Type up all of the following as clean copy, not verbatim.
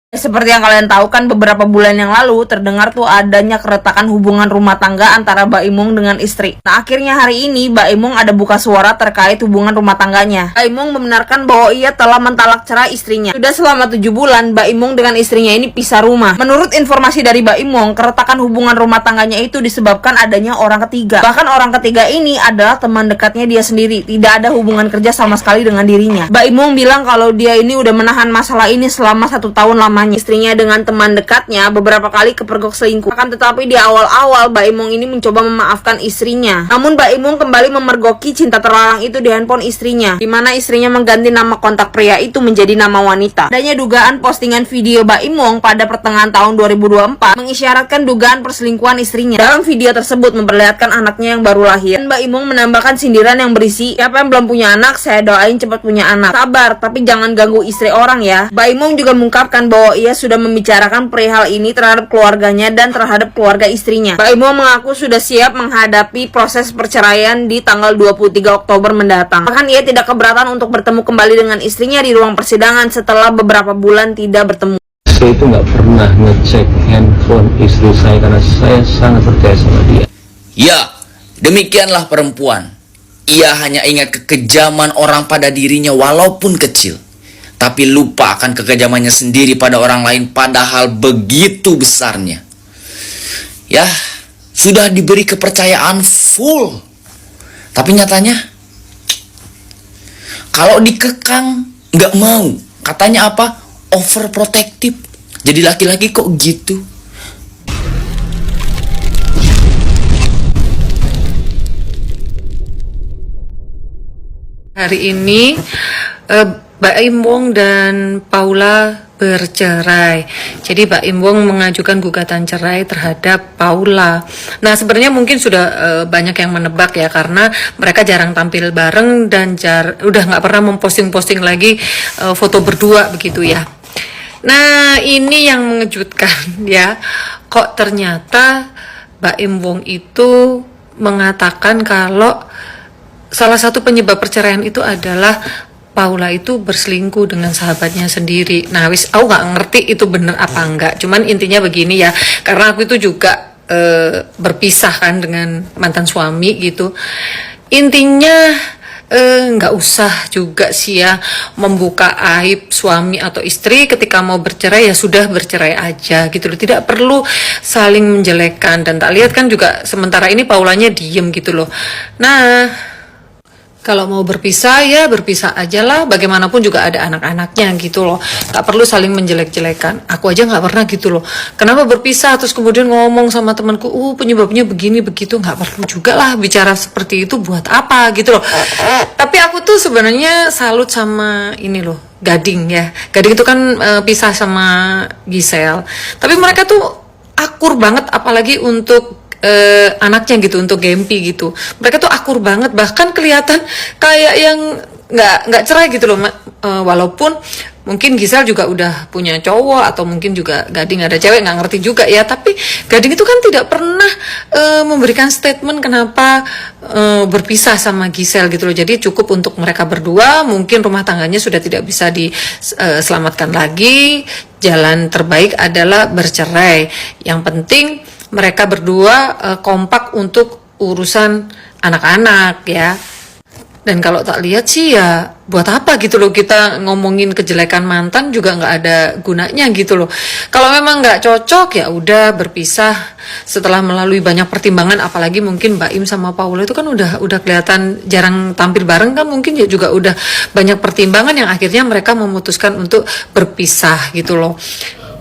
Seperti yang kalian tahu kan, beberapa bulan yang lalu terdengar tuh adanya keretakan hubungan rumah tangga antara Mbak Imung dengan istri. Nah, akhirnya hari ini Mbak Imung ada buka suara terkait hubungan rumah tangganya. Mbak Imung membenarkan bahwa ia telah mentalak cerai istrinya. Sudah selama 7 bulan Mbak Imung dengan istrinya ini pisah rumah. Menurut informasi dari Mbak Imung, keretakan hubungan rumah tangganya itu disebabkan adanya orang ketiga. Bahkan orang ketiga ini adalah teman dekatnya dia sendiri. Tidak ada hubungan kerja sama sekali dengan dirinya. Mbak Imung bilang kalau dia ini udah menahan masalah ini selama 1 tahun lamanya. Istrinya dengan teman dekatnya beberapa kali kepergok selingkuh. Akan tetapi di awal-awal Mbak Imung ini mencoba memaafkan istrinya. Namun Mbak Imung kembali memergoki cinta terlarang itu di handphone istrinya, di mana istrinya mengganti nama kontak pria itu menjadi nama wanita. Adanya dugaan postingan video Mbak Imung pada pertengahan tahun 2024 mengisyaratkan dugaan perselingkuhan istrinya. Dalam video tersebut memperlihatkan anaknya yang baru lahir. Dan Mbak Imung menambahkan sindiran yang berisi, "Siapa yang belum punya anak, saya doain cepat punya anak. Sabar, tapi jangan ganggu istri orang ya." Mbak Imung juga mengungkapkan bahwa ia sudah membicarakan perihal ini terhadap keluarganya dan terhadap keluarga istrinya. Mbak Imung mengaku sudah siap menghadapi proses perceraian di tanggal 23 Oktober mendatang. Bahkan ia tidak keberatan untuk bertemu kembali dengan istrinya di ruang persidangan setelah beberapa bulan tidak bertemu. Saya itu nggak pernah ngecek handphone istri saya karena saya sangat percaya sama dia. Ya, demikianlah perempuan. Ia hanya ingat kekejaman orang pada dirinya walaupun kecil, tapi lupa akan kekejamannya sendiri pada orang lain padahal begitu besarnya. Ya, sudah diberi kepercayaan full. Tapi nyatanya, kalau dikekang, nggak mau. Katanya apa? Overprotective. Jadi laki-laki kok gitu? Hari ini Mbak Imung dan Paula bercerai. Jadi Mbak Imung mengajukan gugatan cerai terhadap Paula. Nah, sebenarnya mungkin sudah banyak yang menebak ya, karena mereka jarang tampil bareng dan udah nggak pernah memposting-posting lagi foto berdua begitu ya. Nah, ini yang mengejutkan ya. Kok ternyata Mbak Imung itu mengatakan kalau salah satu penyebab perceraian itu adalah Paula itu berselingkuh dengan sahabatnya sendiri. Nah, aku nggak ngerti itu bener apa enggak. Cuman intinya begini ya, karena aku itu juga berpisah kan dengan mantan suami gitu. Intinya nggak usah juga sih ya membuka aib suami atau istri ketika mau bercerai, ya sudah bercerai aja gitu loh. Tidak perlu saling menjelekkan. Dan tak lihat kan juga sementara ini Paulanya diem gitu loh. Nah, kalau mau berpisah ya berpisah aja lah, bagaimanapun juga ada anak-anaknya gitu loh. Gak perlu saling menjelek-jelekan. Aku aja gak pernah gitu loh. Kenapa berpisah terus kemudian ngomong sama temanku, penyebabnya begini begitu. Gak perlu juga lah bicara seperti itu, buat apa gitu loh. Tapi aku tuh sebenarnya salut sama ini loh, Gading ya. Gading itu kan pisah sama Gisel. Tapi mereka tuh akur banget, apalagi untuk anaknya gitu, untuk Gempi gitu. Mereka tuh akur banget, bahkan kelihatan kayak yang nggak cerai gitu loh. Walaupun mungkin Gisel juga udah punya cowok, atau mungkin juga Gading ada cewek, nggak ngerti juga ya. Tapi Gading itu kan tidak pernah memberikan statement kenapa berpisah sama Gisel gitu loh. Jadi cukup untuk mereka berdua. Mungkin rumah tangganya sudah tidak bisa diselamatkan lagi. Jalan terbaik adalah bercerai. Yang penting mereka berdua kompak untuk urusan anak-anak ya. Dan kalau tak lihat sih ya buat apa gitu loh kita ngomongin kejelekan mantan, juga nggak ada gunanya gitu loh. Kalau memang nggak cocok ya udah berpisah setelah melalui banyak pertimbangan. Apalagi mungkin Mbak Im sama Paula itu kan udah kelihatan jarang tampil bareng kan, mungkin ya juga udah banyak pertimbangan yang akhirnya mereka memutuskan untuk berpisah gitu loh.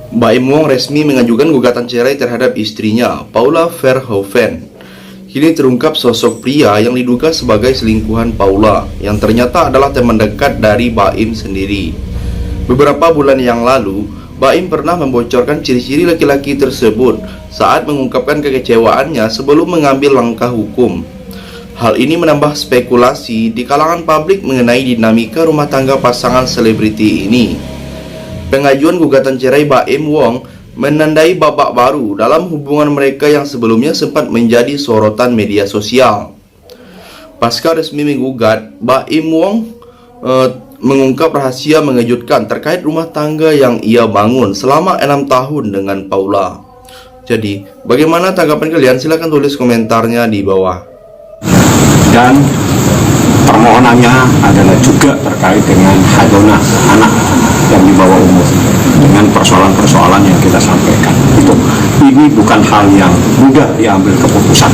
Mbak Imung resmi mengajukan gugatan cerai terhadap istrinya, Paula Verhoeven. Kini terungkap sosok pria yang diduga sebagai selingkuhan Paula, yang ternyata adalah teman dekat dari Mbak Im sendiri. Beberapa bulan yang lalu, Mbak Im pernah membocorkan ciri-ciri laki-laki tersebut saat mengungkapkan kekecewaannya sebelum mengambil langkah hukum. Hal ini menambah spekulasi di kalangan publik mengenai dinamika rumah tangga pasangan selebriti ini. Pengajuan gugatan cerai Mbak Im Wong menandai babak baru dalam hubungan mereka yang sebelumnya sempat menjadi sorotan media sosial. Pasca resmi menggugat, Mbak Im Wong mengungkap rahasia mengejutkan terkait rumah tangga yang ia bangun selama 6 tahun dengan Paula. Jadi, bagaimana tanggapan kalian? Silahkan tulis komentarnya di bawah. Dan permohonannya adalah juga terkait dengan hadona anak yang di bawah umur, dengan persoalan-persoalan yang kita sampaikan. Ini bukan hal yang mudah diambil keputusan,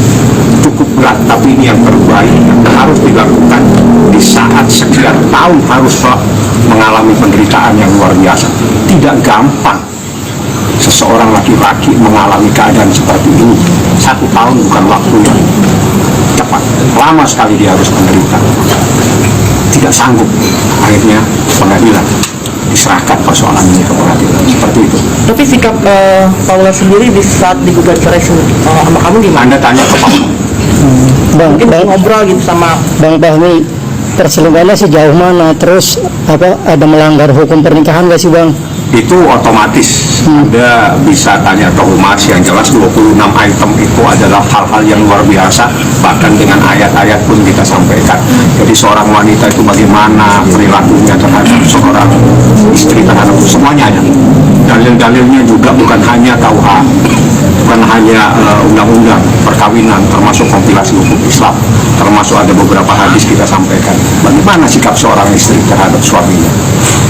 cukup berat, tapi ini yang terbaik yang harus dilakukan di saat sekian tahun harus mengalami penderitaan yang luar biasa. Tidak gampang seseorang laki-laki mengalami keadaan seperti ini. 1 tahun bukan waktu yang cepat, lama sekali dia harus menderita, tidak sanggup. Akhirnya pengadilan diserahkan persoalan ini ke pengadilan, seperti itu. Tapi sikap Paula sendiri di saat digugat cerai sama kamu gimana? Anda tanya ke Paula. Mungkin ngobrol gitu sama Bang Fahmi, perselingkuhannya sejauh mana? Terus ada melanggar hukum pernikahan nggak sih Bang? Itu otomatis Anda bisa tanya ke Humas. Yang jelas 26 item itu adalah hal-hal yang luar biasa, bahkan dengan ayat-ayat pun kita sampaikan. Jadi seorang wanita itu bagaimana perilakunya terhadap seorang istri, terhadap semuanya ya. Dalil-dalilnya juga bukan hanya KUH, bukan hanya undang-undang perkawinan, termasuk kompilasi hukum Islam, termasuk ada beberapa hadis kita sampaikan. Bagaimana sikap seorang istri terhadap suaminya,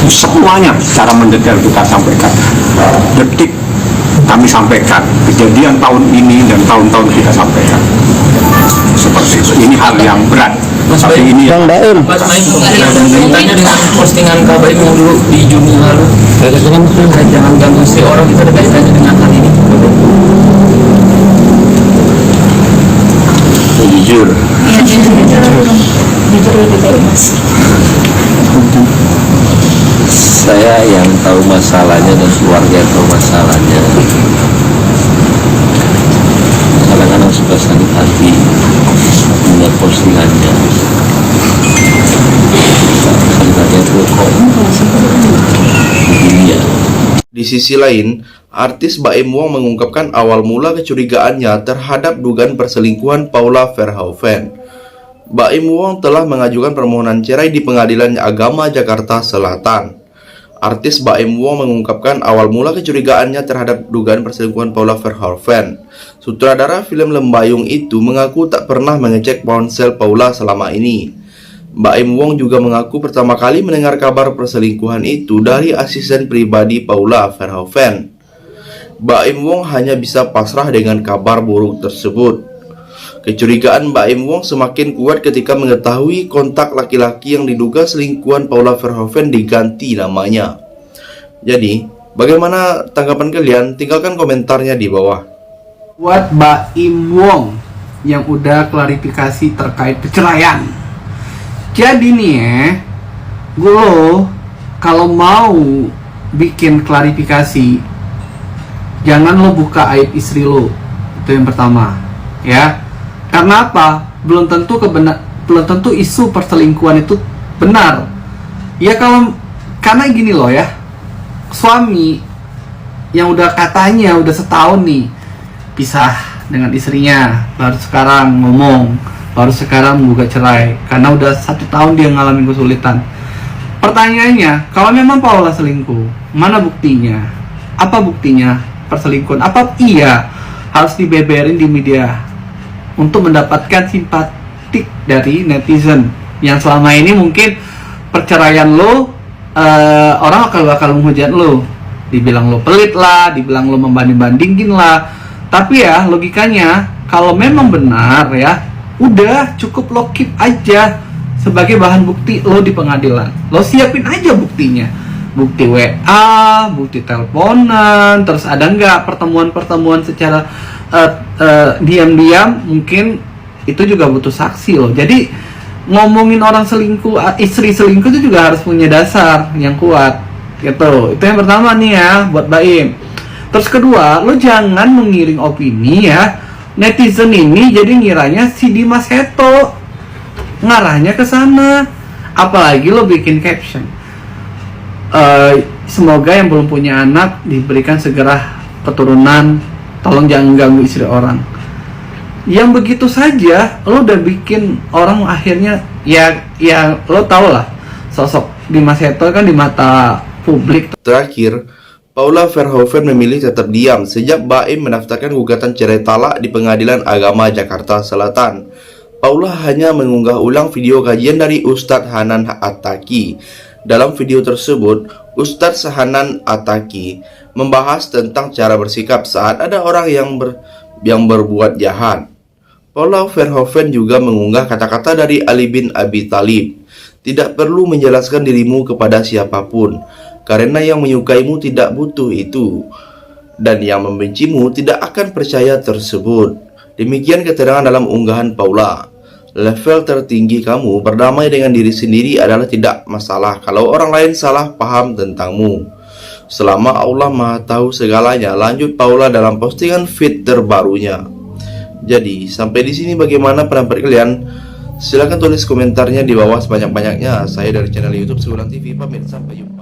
semuanya secara mendetail kita sampaikan. Detik kami sampaikan, kejadian tahun ini dan tahun-tahun kita sampaikan. Seperti itu. Ini hal yang berat. Tapi ini Bang Baim, Tanya dengan postingan Kak Baim yang dulu di Juni lalu, jangan ganggu istri orang, itu ada kaitannya dengan hal ini. Jujur. Saya yang tahu masalahnya dan keluarga yang tahu masalahnya. Kadang-kadang suka sakit hati melihat postingannya. Kalimatnya itu kok begini ya. Di sisi lain, artis Baim Wong mengungkapkan awal mula kecurigaannya terhadap dugaan perselingkuhan Paula Verhoeven. Baim Wong telah mengajukan permohonan cerai di Pengadilan Agama Jakarta Selatan. Artis Baim Wong mengungkapkan awal mula kecurigaannya terhadap dugaan perselingkuhan Paula Verhoeven. Sutradara film Lembayung itu mengaku tak pernah mengecek ponsel Paula selama ini. Baim Wong juga mengaku pertama kali mendengar kabar perselingkuhan itu dari asisten pribadi Paula Verhoeven. Baim Wong hanya bisa pasrah dengan kabar buruk tersebut. Kecurigaan Baim Wong semakin kuat ketika mengetahui kontak laki-laki yang diduga selingkuhan Paula Verhoeven diganti namanya. Jadi, bagaimana tanggapan kalian? Tinggalkan komentarnya di bawah. Buat Baim Wong yang udah klarifikasi terkait perceraian. Jadi nih lo kalau mau bikin klarifikasi, jangan lo buka aib istri lo. Itu yang pertama, ya. Karena apa? Belum tentu isu perselingkuhan itu benar. Ya karena gini loh ya. Suami yang udah katanya udah setahun nih pisah dengan istrinya, baru sekarang ngomong, baru sekarang menggugat cerai karena udah 1 tahun dia ngalamin kesulitan. Pertanyaannya, kalau memang Paula selingkuh, mana buktinya? Apa buktinya perselingkuhan? Apa iya harus dibeberin di media untuk mendapatkan simpatik dari netizen yang selama ini mungkin perceraian lo orang bakal menghujat lo, dibilang lo pelit lah, dibilang lo membanding-bandingin lah. Tapi ya logikanya kalau memang benar ya udah cukup lo keep aja sebagai bahan bukti lo di pengadilan. Lo siapin aja buktinya, bukti WA, bukti teleponan, terus ada nggak pertemuan-pertemuan secara diam-diam, mungkin itu juga butuh saksi loh. Jadi ngomongin orang selingkuh, istri selingkuh itu juga harus punya dasar yang kuat gitu. Itu yang pertama nih ya buat Baim. Terus kedua, lo jangan mengiring opini ya. Netizen ini jadi ngiranya si Dimas Heto, ngarahnya ke sana. Apalagi lo bikin caption, semoga yang belum punya anak diberikan segera keturunan, tolong jangan ganggu istri orang. Yang begitu saja lo udah bikin orang akhirnya ya lo tau lah sosok Dimas Seto kan di mata publik. Terakhir, Paula Verhoeven memilih tetap diam sejak Baim mendaftarkan gugatan cerai talak di Pengadilan Agama Jakarta Selatan. Paula hanya mengunggah ulang video kajian dari Ustadz Hanan Attaqi. Dalam video tersebut, Ustadz Hanan Attaqi membahas tentang cara bersikap saat ada orang yang berbuat jahat. Paula Verhoeven juga mengunggah kata-kata dari Ali bin Abi Thalib. Tidak perlu menjelaskan dirimu kepada siapapun, karena yang menyukaimu tidak butuh itu, dan yang membencimu tidak akan percaya tersebut. Demikian keterangan dalam unggahan Paula. Level tertinggi kamu berdamai dengan diri sendiri adalah tidak masalah kalau orang lain salah paham tentangmu. Selama Allah Maha Tahu segalanya, lanjut Paula dalam postingan feed terbarunya. Jadi, sampai di sini bagaimana pendapat kalian? Silahkan tulis komentarnya di bawah sebanyak-banyaknya. Saya dari channel YouTube Segulang TV pamit, sampai jumpa.